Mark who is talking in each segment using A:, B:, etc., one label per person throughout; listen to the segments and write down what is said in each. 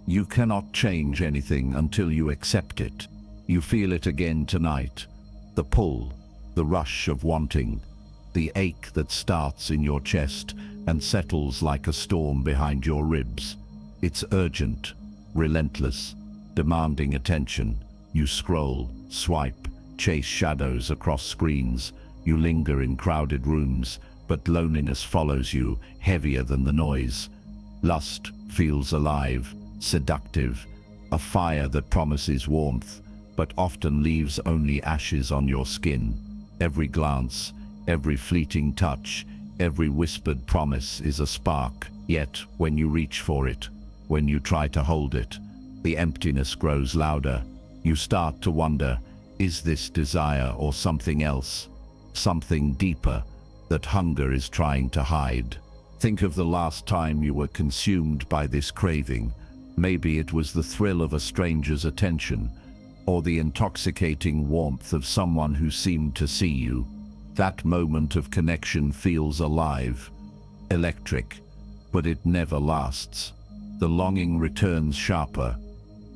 A: You cannot change anything until you accept it. You feel it again tonight. The pull, the rush of wanting, the ache that starts in your chest and settles like a storm behind your ribs. It's urgent, relentless, demanding attention. You scroll, swipe, chase shadows across screens. You linger in crowded rooms, but loneliness follows you, heavier than the noise. Lust feels alive, seductive, a fire that promises warmth, but often leaves only ashes on your skin. Every glance, every fleeting touch, every whispered promise is a spark, yet when you reach for it, when you try to hold it, the emptiness grows louder. You start to wonder, is this desire or something else? Something deeper that hunger is trying to hide. Think of the last time you were consumed by this craving. Maybe it was the thrill of a stranger's attention, or the intoxicating warmth of someone who seemed to see you. That moment of connection feels alive, electric, but it never lasts. The longing returns sharper,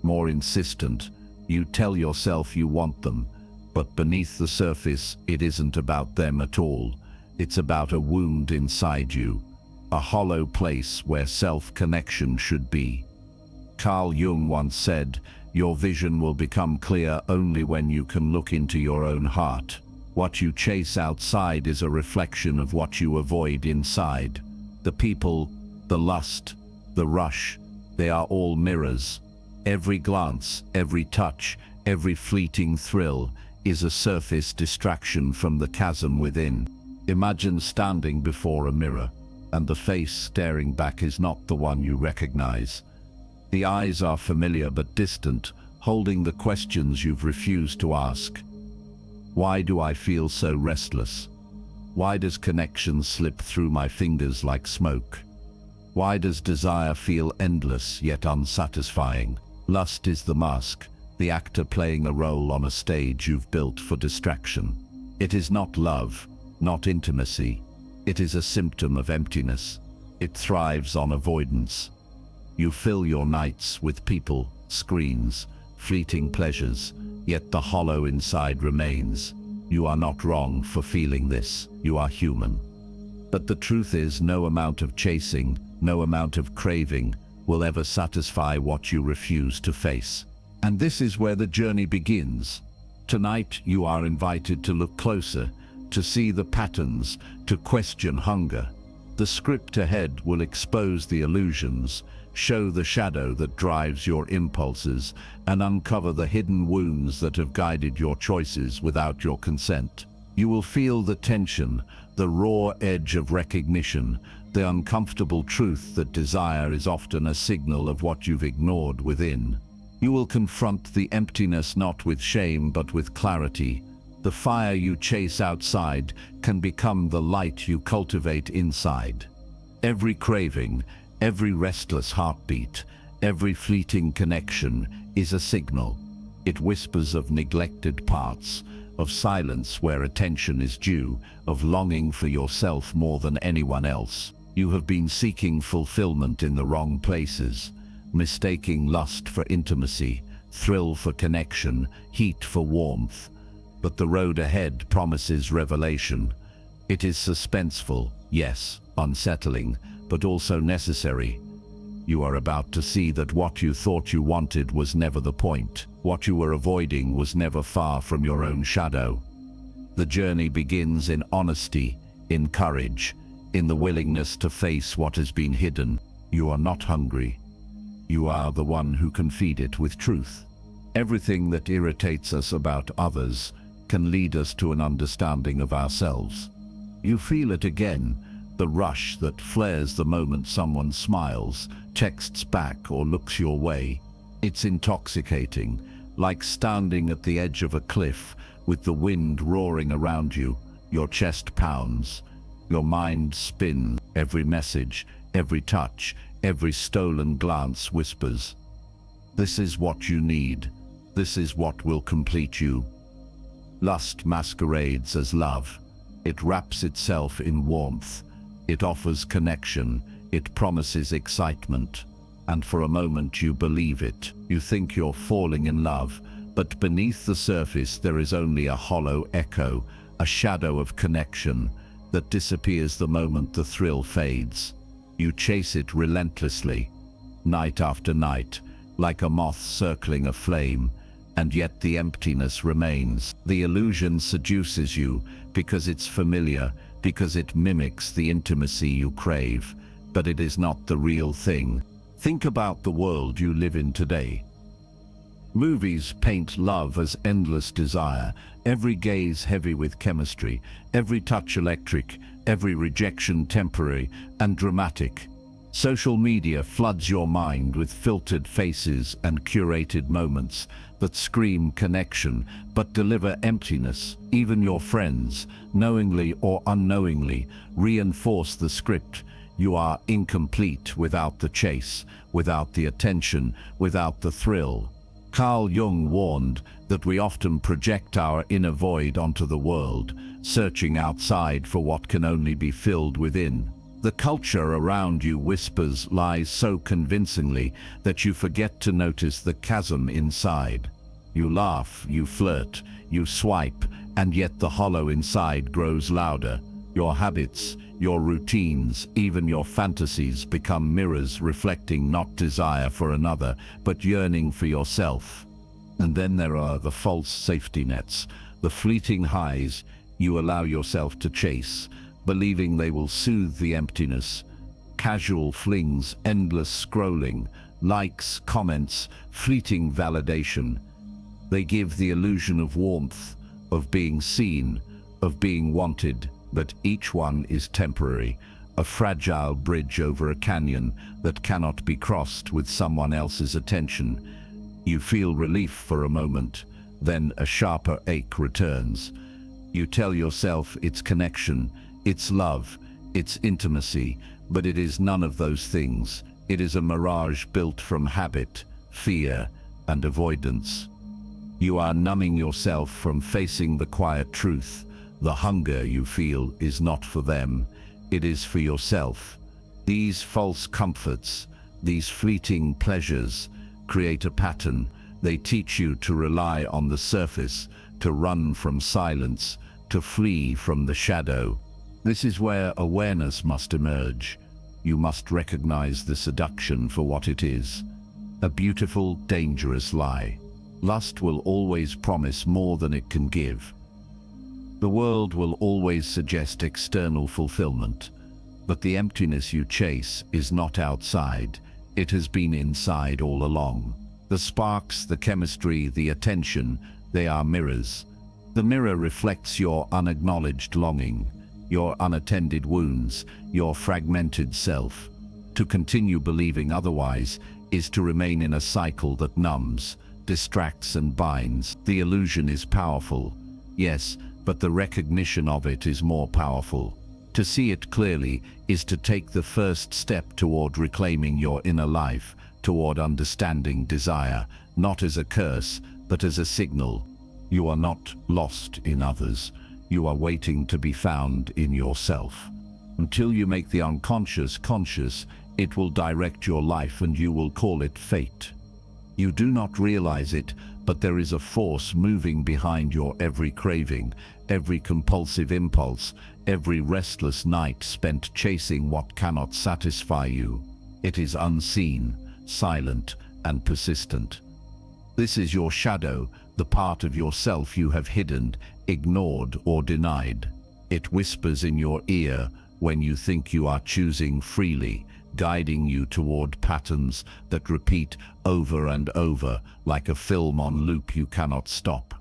A: more insistent. You tell yourself you want them, but beneath the surface, it isn't about them at all. It's about a wound inside you, a hollow place where self-connection should be. Carl Jung once said, "Your vision will become clear only when you can look into your own heart." What you chase outside is a reflection of what you avoid inside. The people, the lust, the rush, they are all mirrors. Every glance, every touch, every fleeting thrill is a surface distraction from the chasm within. Imagine standing before a mirror, and the face staring back is not the one you recognize. The eyes are familiar but distant, holding the questions you've refused to ask. Why do I feel so restless? Why does connection slip through my fingers like smoke? Why does desire feel endless yet unsatisfying? Lust is the mask, the actor playing a role on a stage you've built for distraction. It is not love, not intimacy. It is a symptom of emptiness. It thrives on avoidance. You fill your nights with people, screens, fleeting pleasures, yet the hollow inside remains. You are not wrong for feeling this. You are human. But the truth is, no amount of chasing, no amount of craving will ever satisfy what you refuse to face. And this is where the journey begins. Tonight, you are invited to look closer, to see the patterns, to question hunger. The script ahead will expose the illusions, show the shadow that drives your impulses, and uncover the hidden wounds that have guided your choices without your consent. You will feel the tension, the raw edge of recognition, the uncomfortable truth that desire is often a signal of what you've ignored within. You will confront the emptiness not with shame but with clarity. The fire you chase outside can become the light you cultivate inside. Every craving, every restless heartbeat, every fleeting connection is a signal. It whispers of neglected parts, of silence where attention is due, of longing for yourself more than anyone else. You have been seeking fulfillment in the wrong places, mistaking lust for intimacy, thrill for connection, heat for warmth. But the road ahead promises revelation. It is suspenseful, yes, unsettling, but also necessary. You are about to see that what you thought you wanted was never the point. What you were avoiding was never far from your own shadow. The journey begins in honesty, in courage, in the willingness to face what has been hidden. You are not hungry. You are the one who can feed it with truth. Everything that irritates us about others can lead us to an understanding of ourselves. You feel it again, the rush that flares the moment someone smiles, texts back, or looks your way. It's intoxicating, like standing at the edge of a cliff with the wind roaring around you. Your chest pounds, your mind spins. Every message, every touch, every stolen glance whispers, "This is what you need. This is what will complete you." Lust masquerades as love. It wraps itself in warmth. It offers connection. It promises excitement. and for a moment you believe it. You think you're falling in love, but beneath the surface there is only a hollow echo, a shadow of connection that disappears the moment the thrill fades. You chase it relentlessly, night after night, like a moth circling a flame, and yet the emptiness remains. The illusion seduces you because it's familiar, because it mimics the intimacy you crave, but it is not the real thing. Think about the world you live in today. Movies paint love as endless desire, every gaze heavy with chemistry, every touch electric, every rejection temporary and dramatic. Social media floods your mind with filtered faces and curated moments that scream connection but deliver emptiness. Even your friends, knowingly or unknowingly, reinforce the script. You are incomplete without the chase, without the attention, without the thrill. Carl Jung warned that we often project our inner void onto the world, searching outside for what can only be filled within. The culture around you whispers lies so convincingly that you forget to notice the chasm inside. You laugh, you flirt, you swipe, and yet the hollow inside grows louder. Your habits, your routines, even your fantasies become mirrors reflecting not desire for another, but yearning for yourself. And then there are the false safety nets, the fleeting highs you allow yourself to chase, believing they will soothe the emptiness. Casual flings, endless scrolling, likes, comments, fleeting validation. They give the illusion of warmth, of being seen, of being wanted, but each one is temporary, a fragile bridge over a canyon that cannot be crossed with someone else's attention. You feel relief for a moment, then a sharper ache returns. You tell yourself it's connection, it's love, it's intimacy, but it is none of those things. It is a mirage built from habit, fear, and avoidance. You are numbing yourself from facing the quiet truth. The hunger you feel is not for them, it is for yourself. These false comforts, these fleeting pleasures, create a pattern. They teach you to rely on the surface, to run from silence, to flee from the shadow. This is where awareness must emerge. You must recognize the seduction for what it is. A beautiful, dangerous lie. Lust will always promise more than it can give. The world will always suggest external fulfillment, but the emptiness you chase is not outside. It has been inside all along. The sparks, the chemistry, the attention, they are mirrors. The mirror reflects your unacknowledged longing, your unattended wounds, your fragmented self. To continue believing otherwise is to remain in a cycle that numbs, distracts and binds. The illusion is powerful, yes, but the recognition of it is more powerful. To see it clearly is to take the first step toward reclaiming your inner life, toward understanding desire, not as a curse, but as a signal. You are not lost in others. You are waiting to be found in yourself. Until you make the unconscious conscious, it will direct your life and you will call it fate. You do not realize it, but there is a force moving behind your every craving, every compulsive impulse, every restless night spent chasing what cannot satisfy you. It is unseen, silent, and persistent. This is your shadow, the part of yourself you have hidden, ignored, or denied. It whispers in your ear when you think you are choosing freely, guiding you toward patterns that repeat over and over like a film on loop you cannot stop.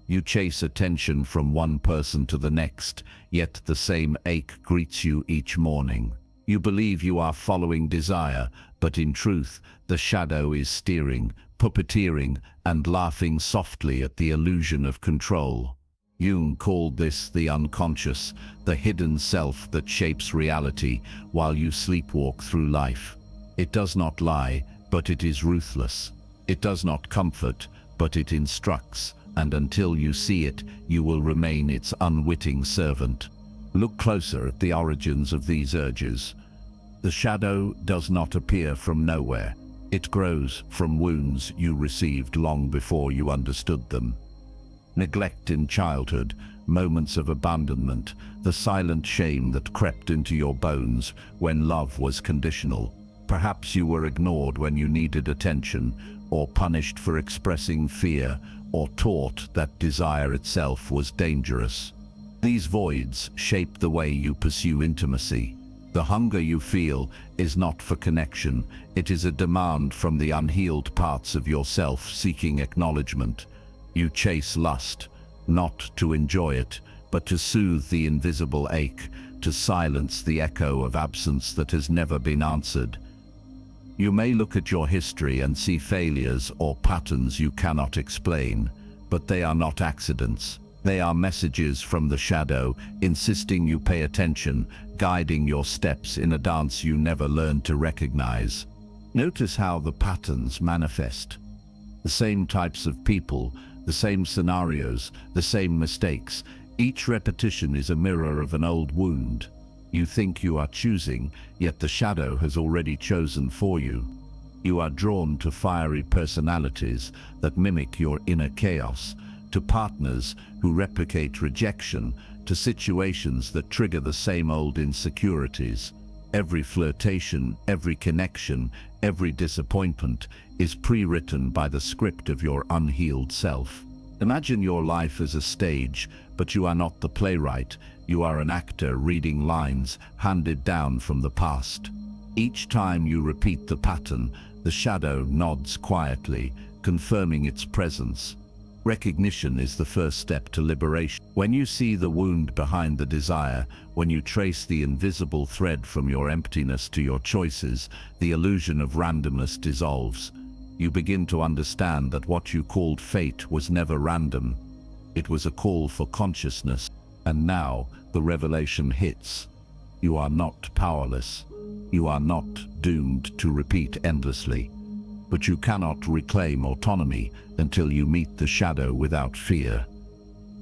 A: You chase attention from one person to the next, yet the same ache greets you each morning. You believe you are following desire, but in truth, the shadow is steering, puppeteering, and laughing softly at the illusion of control. Jung called this the unconscious, the hidden self that shapes reality while you sleepwalk through life. It does not lie, but it is ruthless. It does not comfort, but it instructs, and until you see it, you will remain its unwitting servant. Look closer at the origins of these urges. The shadow does not appear from nowhere. It grows from wounds you received long before you understood them. Neglect in childhood, moments of abandonment, the silent shame that crept into your bones when love was conditional. Perhaps you were ignored when you needed attention, or punished for expressing fear, or taught that desire itself was dangerous. These voids shape the way you pursue intimacy. The hunger you feel is not for connection, it is a demand from the unhealed parts of yourself seeking acknowledgement. You chase lust, not to enjoy it, but to soothe the invisible ache, to silence the echo of absence that has never been answered. You may look at your history and see failures or patterns you cannot explain, but they are not accidents. They are messages from the shadow, insisting you pay attention, guiding your steps in a dance you never learned to recognize. Notice how the patterns manifest. The same types of people, the same scenarios, the same mistakes. Each repetition is a mirror of an old wound. You think you are choosing, yet the shadow has already chosen for you. You are drawn to fiery personalities that mimic your inner chaos, to partners who replicate rejection, to situations that trigger the same old insecurities. Every flirtation, every connection, every disappointment is pre-written by the script of your unhealed self. Imagine your life as a stage, but you are not the playwright. You are an actor reading lines handed down from the past. Each time you repeat the pattern, the shadow nods quietly, confirming its presence. Recognition is the first step to liberation. When you see the wound behind the desire, when you trace the invisible thread from your emptiness to your choices, the illusion of randomness dissolves. You begin to understand that what you called fate was never random. It was a call for consciousness. And now the revelation hits. You are not powerless. You are not doomed to repeat endlessly. But you cannot reclaim autonomy until you meet the shadow without fear.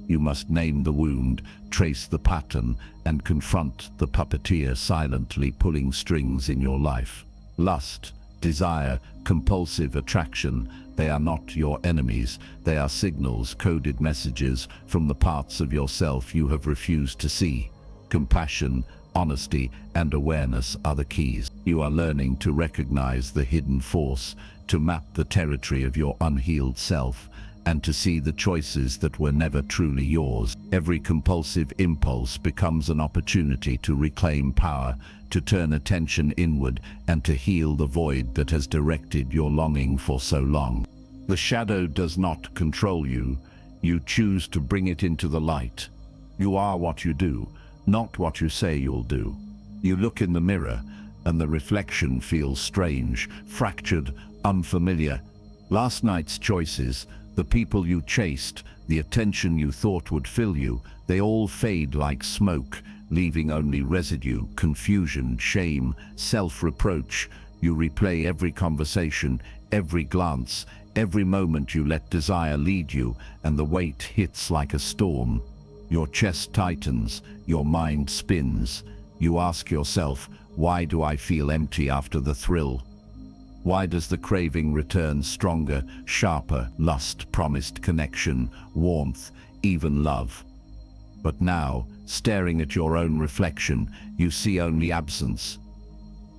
A: You must name the wound, trace the pattern, and confront the puppeteer silently pulling strings in your life. Lust, desire, compulsive attraction, they are not your enemies. They are signals, coded messages from the parts of yourself you have refused to see. Compassion, honesty, and awareness are the keys. You are learning to recognize the hidden force, to map the territory of your unhealed self, and to see the choices that were never truly yours. Every compulsive impulse becomes an opportunity to reclaim power, to turn attention inward, and to heal the void that has directed your longing for so long. The shadow does not control you. You choose to bring it into the light. You are what you do, not what you say you'll do. You look in the mirror, and the reflection feels strange, fractured, unfamiliar. Last night's choices, the people you chased, the attention you thought would fill you, they all fade like smoke, leaving only residue, confusion, shame, self-reproach. You replay every conversation, every glance, every moment you let desire lead you, and the weight hits like a storm. Your chest tightens, your mind spins. You ask yourself, why do I feel empty after the thrill? Why does the craving return stronger, sharper? Lust promised connection, warmth, even love. But now, staring at your own reflection, you see only absence.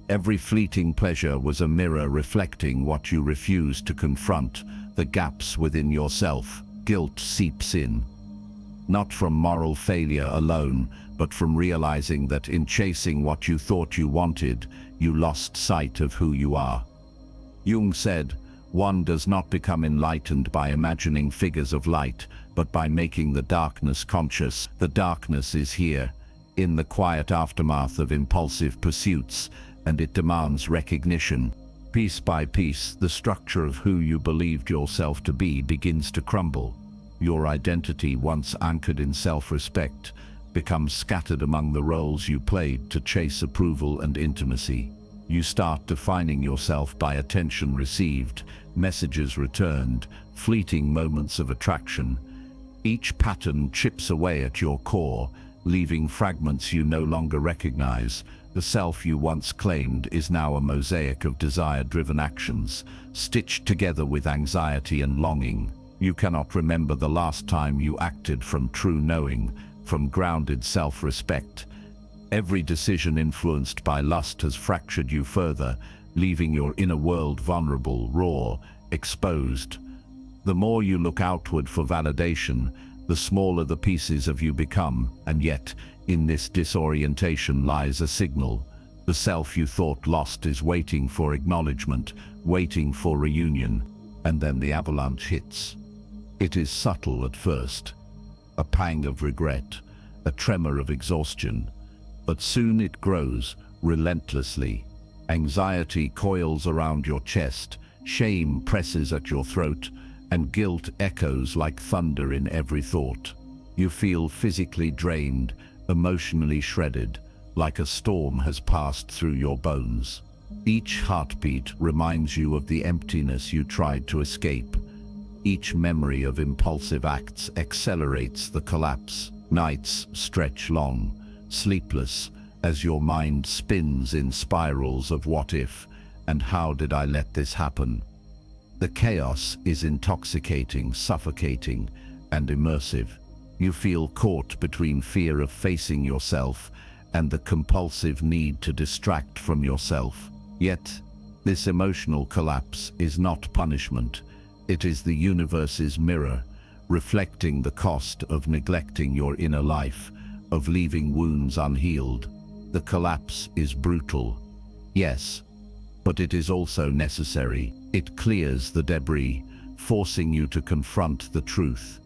A: Every fleeting pleasure was a mirror reflecting what you refused to confront, the gaps within yourself. Guilt seeps in. Not from moral failure alone, but from realizing that in chasing what you thought you wanted, you lost sight of who you are. Jung said, one does not become enlightened by imagining figures of light, but by making the darkness conscious. The darkness is here, in the quiet aftermath of impulsive pursuits, and it demands recognition. Piece by piece, the structure of who you believed yourself to be begins to crumble. Your identity, once anchored in self-respect, becomes scattered among the roles you played to chase approval and intimacy. You start defining yourself by attention received, messages returned, fleeting moments of attraction. Each pattern chips away at your core, leaving fragments you no longer recognize. The self you once claimed is now a mosaic of desire-driven actions, stitched together with anxiety and longing. You cannot remember the last time you acted from true knowing, from grounded self-respect. Every decision influenced by lust has fractured you further, leaving your inner world vulnerable, raw, exposed. The more you look outward for validation, the smaller the pieces of you become, and yet, in this disorientation lies a signal. The self you thought lost is waiting for acknowledgement, waiting for reunion, and then the avalanche hits. It is subtle at first, a pang of regret, a tremor of exhaustion, but soon it grows relentlessly. Anxiety coils around your chest, shame presses at your throat, and guilt echoes like thunder in every thought. You feel physically drained, emotionally shredded, like a storm has passed through your bones. Each heartbeat reminds you of the emptiness you tried to escape. Each memory of impulsive acts accelerates the collapse. Nights stretch long, sleepless, as your mind spins in spirals of what if, and how did I let this happen? The chaos is intoxicating, suffocating, and immersive. You feel caught between fear of facing yourself and the compulsive need to distract from yourself. Yet, this emotional collapse is not punishment. It is the universe's mirror, reflecting the cost of neglecting your inner life, of leaving wounds unhealed. The collapse is brutal, yes, but it is also necessary. It clears the debris, forcing you to confront the truth.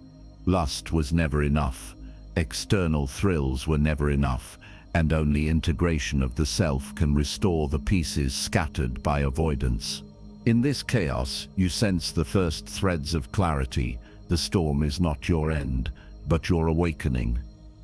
A: Lust was never enough, external thrills were never enough, and only integration of the self can restore the pieces scattered by avoidance. In this chaos, you sense the first threads of clarity. The storm is not your end, but your awakening.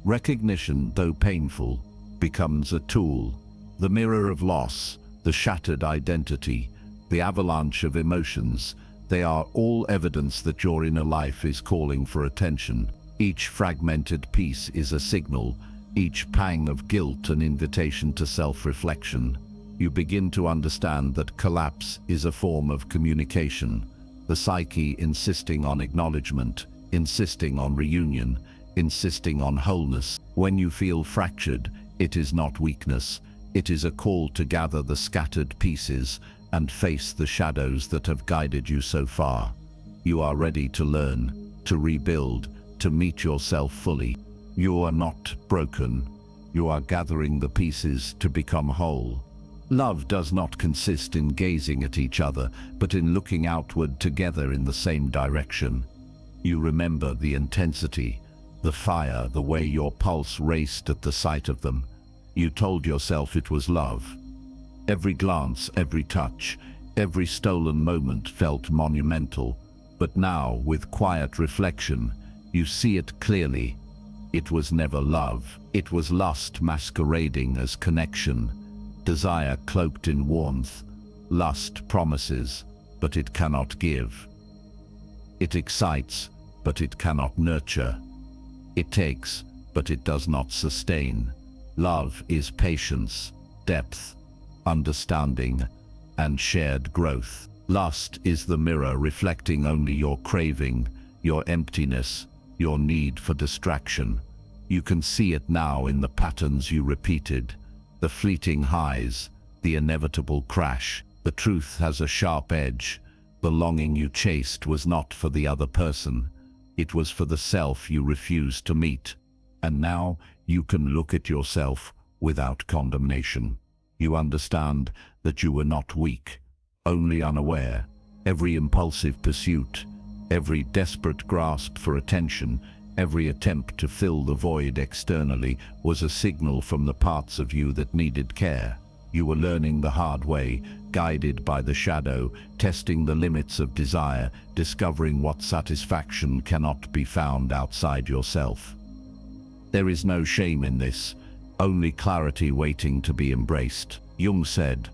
A: Recognition, though painful, becomes a tool. The mirror of loss, the shattered identity, the avalanche of emotions, they are all evidence that your inner life is calling for attention. Each fragmented piece is a signal, each pang of guilt an invitation to self-reflection. You begin to understand that collapse is a form of communication, the psyche insisting on acknowledgement, insisting on reunion, insisting on wholeness. When you feel fractured, it is not weakness, it is a call to gather the scattered pieces and face the shadows that have guided you so far. You are ready to learn, to rebuild, to meet yourself fully. You are not broken. You are gathering the pieces to become whole. Love does not consist in gazing at each other, but in looking outward together in the same direction. You remember the intensity, the fire, the way your pulse raced at the sight of them. You told yourself it was love. Every glance, every touch, every stolen moment felt monumental. But now, with quiet reflection, you see it clearly. It was never love. It was lust masquerading as connection. Desire cloaked in warmth. Lust promises, but it cannot give. It excites, but it cannot nurture. It takes, but it does not sustain. Love is patience, depth, understanding, and shared growth. Lust is the mirror reflecting only your craving, your emptiness, your need for distraction. You can see it now in the patterns you repeated, the fleeting highs, the inevitable crash. The truth has a sharp edge. The longing you chased was not for the other person. It was for the self you refused to meet. And now you can look at yourself without condemnation. You understand that you were not weak, only unaware. Every impulsive pursuit, every desperate grasp for attention, every attempt to fill the void externally was a signal from the parts of you that needed care. You were learning the hard way, guided by the shadow, testing the limits of desire, discovering what satisfaction cannot be found outside yourself. There is no shame in this, only clarity waiting to be embraced. Jung said,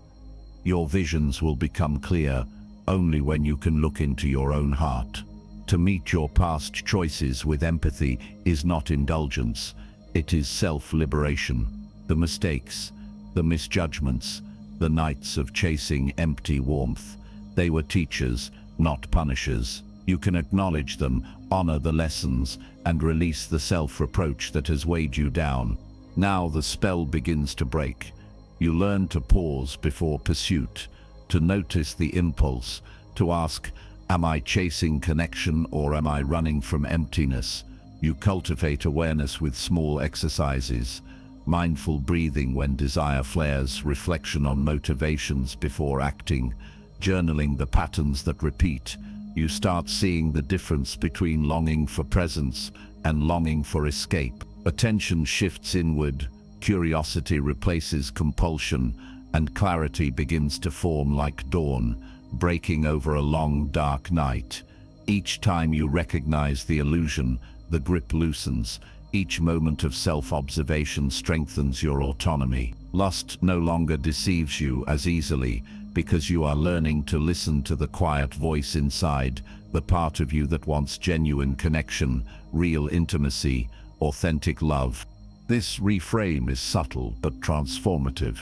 A: "Your visions will become clear only when you can look into your own heart." To meet your past choices with empathy is not indulgence, It is self-liberation. The mistakes, the misjudgments, the nights of chasing empty warmth, they were teachers, not punishers. You can acknowledge them, honor the lessons, and release the self-reproach that has weighed you down. Now the spell begins to break. You learn to pause before pursuit, to notice the impulse, to ask, am I chasing connection or am I running from emptiness? You cultivate awareness with small exercises, mindful breathing when desire flares, reflection on motivations before acting, journaling the patterns that repeat. You start seeing the difference between longing for presence and longing for escape. Attention shifts inward, curiosity replaces compulsion, and clarity begins to form like dawn, breaking over a long, dark night. Each time you recognize the illusion, the grip loosens. Each moment of self-observation strengthens your autonomy. Lust no longer deceives you as easily because you are learning to listen to the quiet voice inside, the part of you that wants genuine connection, real intimacy, authentic love. This reframe is subtle but transformative.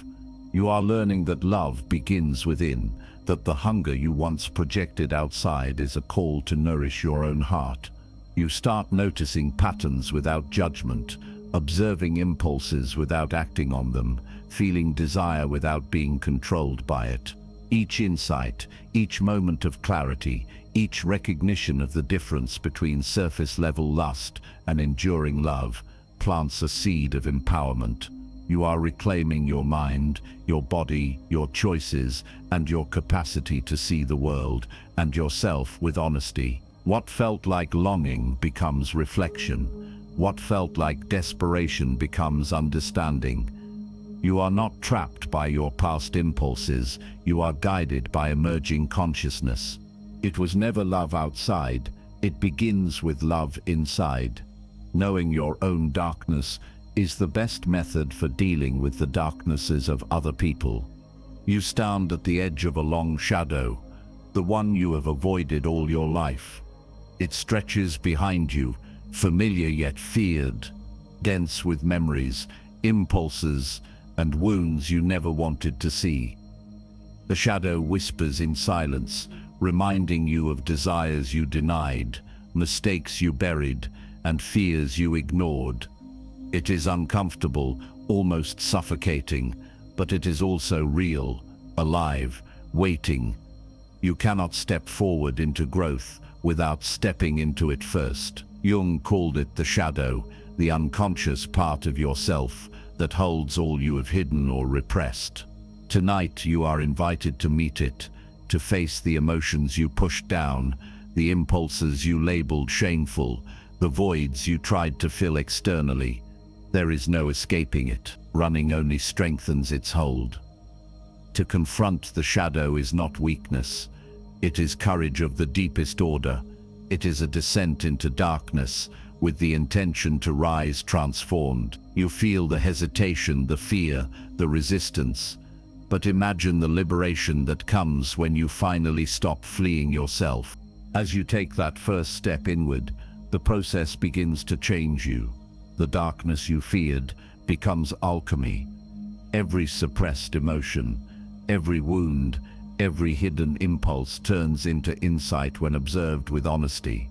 A: You are learning that love begins within, that the hunger you once projected outside is a call to nourish your own heart. You start noticing patterns without judgment, observing impulses without acting on them, feeling desire without being controlled by it. Each insight, each moment of clarity, each recognition of the difference between surface-level lust and enduring love plants a seed of empowerment. You are reclaiming your mind, your body, your choices, and your capacity to see the world and yourself with honesty. What felt like longing becomes reflection. What felt like desperation becomes understanding. You are not trapped by your past impulses, you are guided by emerging consciousness. It was never love outside, it begins with love inside. Knowing your own darkness is the best method for dealing with the darknesses of other people. You stand at the edge of a long shadow, the one you have avoided all your life. It stretches behind you, familiar yet feared, dense with memories, impulses, and wounds you never wanted to see. The shadow whispers in silence, reminding you of desires you denied, mistakes you buried, and fears you ignored. It is uncomfortable, almost suffocating, but it is also real, alive, waiting. You cannot step forward into growth without stepping into it first. Jung called it the shadow, the unconscious part of yourself that holds all you have hidden or repressed. Tonight you are invited to meet it, to face the emotions you pushed down, the impulses you labeled shameful, the voids you tried to fill externally. There is no escaping it. Running only strengthens its hold. To confront the shadow is not weakness. It is courage of the deepest order. It is a descent into darkness with the intention to rise transformed. You feel the hesitation, the fear, the resistance. But imagine the liberation that comes when you finally stop fleeing yourself. As you take that first step inward, the process begins to change you. The darkness you feared becomes alchemy. Every suppressed emotion, every wound, every hidden impulse turns into insight when observed with honesty.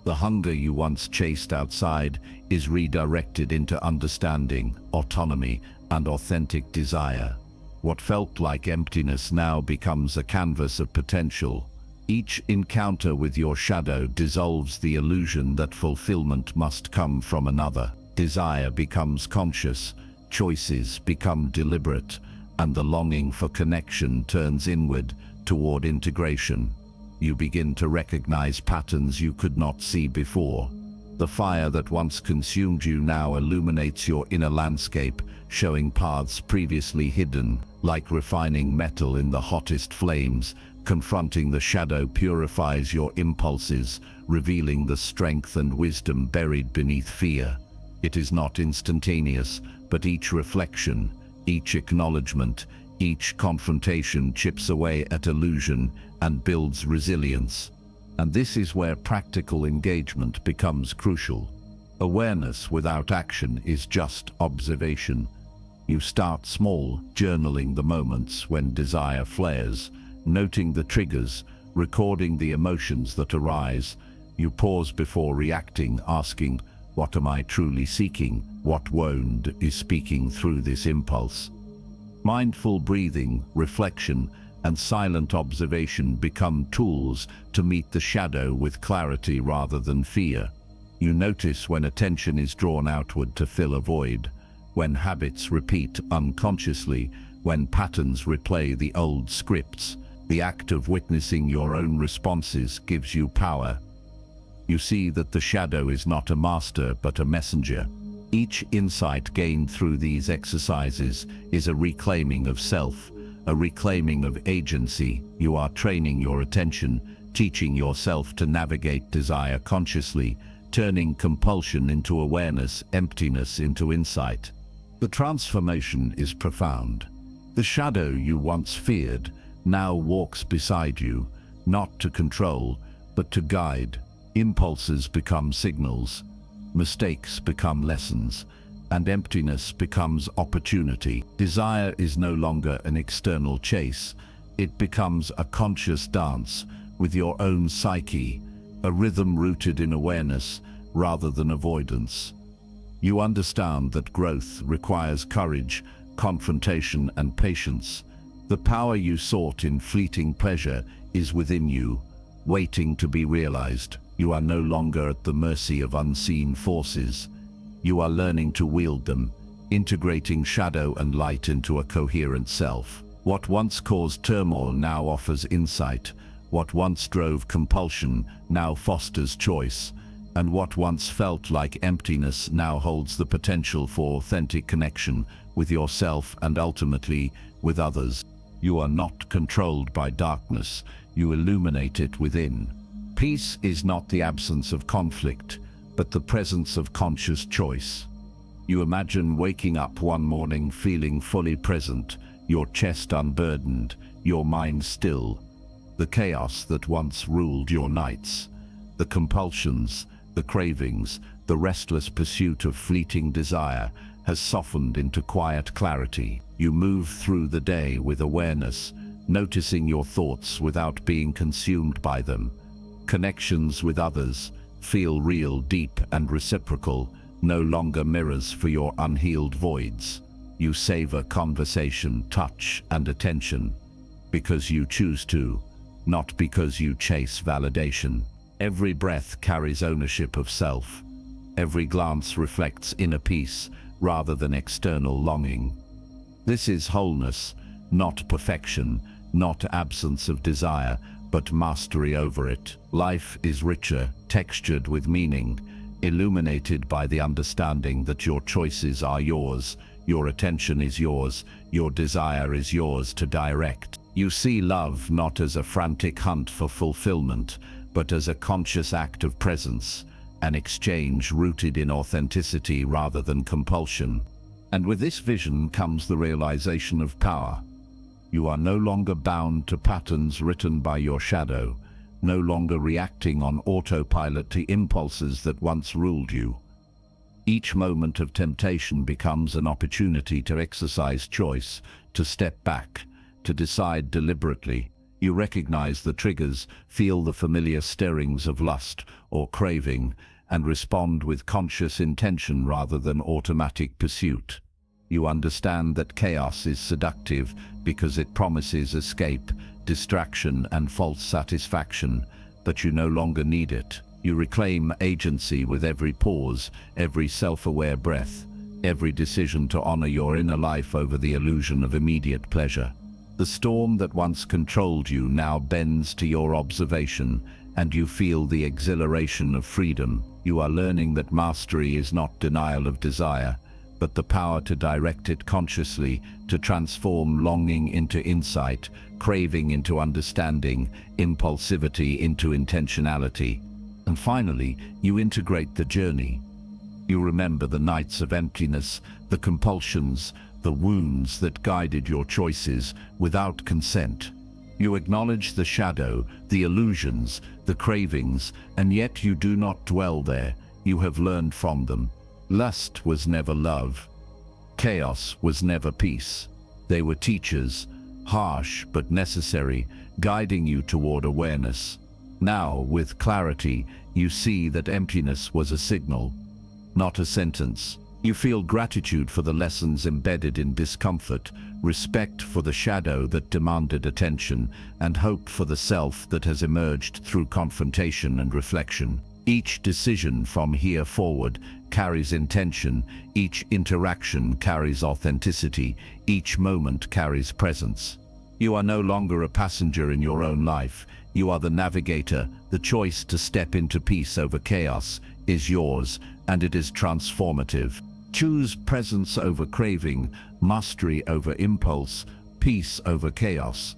A: The hunger you once chased outside is redirected into understanding, autonomy, and authentic desire. What felt like emptiness now becomes a canvas of potential. Each encounter with your shadow dissolves the illusion that fulfillment must come from another. Desire becomes conscious, choices become deliberate, and the longing for connection turns inward toward integration. You begin to recognize patterns you could not see before. The fire that once consumed you now illuminates your inner landscape, showing paths previously hidden. Like refining metal in the hottest flames, confronting the shadow purifies your impulses, revealing the strength and wisdom buried beneath fear. It is not instantaneous, but each reflection, each acknowledgement, each confrontation chips away at illusion and builds resilience. And this is where practical engagement becomes crucial. Awareness without action is just observation. You start small, journaling the moments when desire flares, noting the triggers, recording the emotions that arise. You pause before reacting, asking, what am I truly seeking? What wound is speaking through this impulse? Mindful breathing, reflection, and silent observation become tools to meet the shadow with clarity rather than fear. You notice when attention is drawn outward to fill a void, when habits repeat unconsciously, when patterns replay the old scripts. The act of witnessing your own responses gives you power. You see that the shadow is not a master but a messenger. Each insight gained through these exercises is a reclaiming of self, a reclaiming of agency. You are training your attention, teaching yourself to navigate desire consciously, turning compulsion into awareness, emptiness into insight. The transformation is profound. The shadow you once feared now walks beside you, not to control, but to guide. Impulses become signals, mistakes become lessons, and emptiness becomes opportunity. Desire is no longer an external chase. It becomes a conscious dance with your own psyche, a rhythm rooted in awareness rather than avoidance. You understand that growth requires courage, confrontation, and patience. The power you sought in fleeting pleasure is within you, waiting to be realized. You are no longer at the mercy of unseen forces. You are learning to wield them, integrating shadow and light into a coherent self. What once caused turmoil now offers insight. What once drove compulsion now fosters choice. And what once felt like emptiness now holds the potential for authentic connection with yourself and ultimately with others. You are not controlled by darkness. You illuminate it within. Peace is not the absence of conflict, but the presence of conscious choice. You imagine waking up one morning feeling fully present, your chest unburdened, your mind still. The chaos that once ruled your nights, the compulsions, the cravings, the restless pursuit of fleeting desire has softened into quiet clarity. You move through the day with awareness, noticing your thoughts without being consumed by them. Connections with others feel real, deep, and reciprocal, no longer mirrors for your unhealed voids. You savor conversation, touch, and attention because you choose to, not because you chase validation. Every breath carries ownership of self. Every glance reflects inner peace rather than external longing. This is wholeness, not perfection, not absence of desire, but mastery over it. Life is richer, textured with meaning, illuminated by the understanding that your choices are yours, your attention is yours, your desire is yours to direct. You see love not as a frantic hunt for fulfillment, but as a conscious act of presence, an exchange rooted in authenticity rather than compulsion. And with this vision comes the realization of power. You are no longer bound to patterns written by your shadow, no longer reacting on autopilot to impulses that once ruled you. Each moment of temptation becomes an opportunity to exercise choice, to step back, to decide deliberately. You recognize the triggers, feel the familiar stirrings of lust or craving, and respond with conscious intention rather than automatic pursuit. You understand that chaos is seductive because it promises escape, distraction, and false satisfaction, but you no longer need it. You reclaim agency with every pause, every self-aware breath, every decision to honor your inner life over the illusion of immediate pleasure. The storm that once controlled you now bends to your observation, and you feel the exhilaration of freedom. You are learning that mastery is not denial of desire, but the power to direct it consciously, to transform longing into insight, craving into understanding, impulsivity into intentionality. And finally, you integrate the journey. You remember the nights of emptiness, the compulsions, the wounds that guided your choices without consent. You acknowledge the shadow, the illusions, the cravings, and yet you do not dwell there. you have learned from them. Lust was never love. Chaos was never peace. They were teachers, harsh but necessary, guiding you toward awareness. Now, with clarity, you see that emptiness was a signal, not a sentence. You feel gratitude for the lessons embedded in discomfort, respect for the shadow that demanded attention, and hope for the self that has emerged through confrontation and reflection. Each decision from here forward carries intention, each interaction carries authenticity, each moment carries presence. You are no longer a passenger in your own life. You are the navigator. The choice to step into peace over chaos is yours, and it is transformative. Choose presence over craving, mastery over impulse, peace over chaos,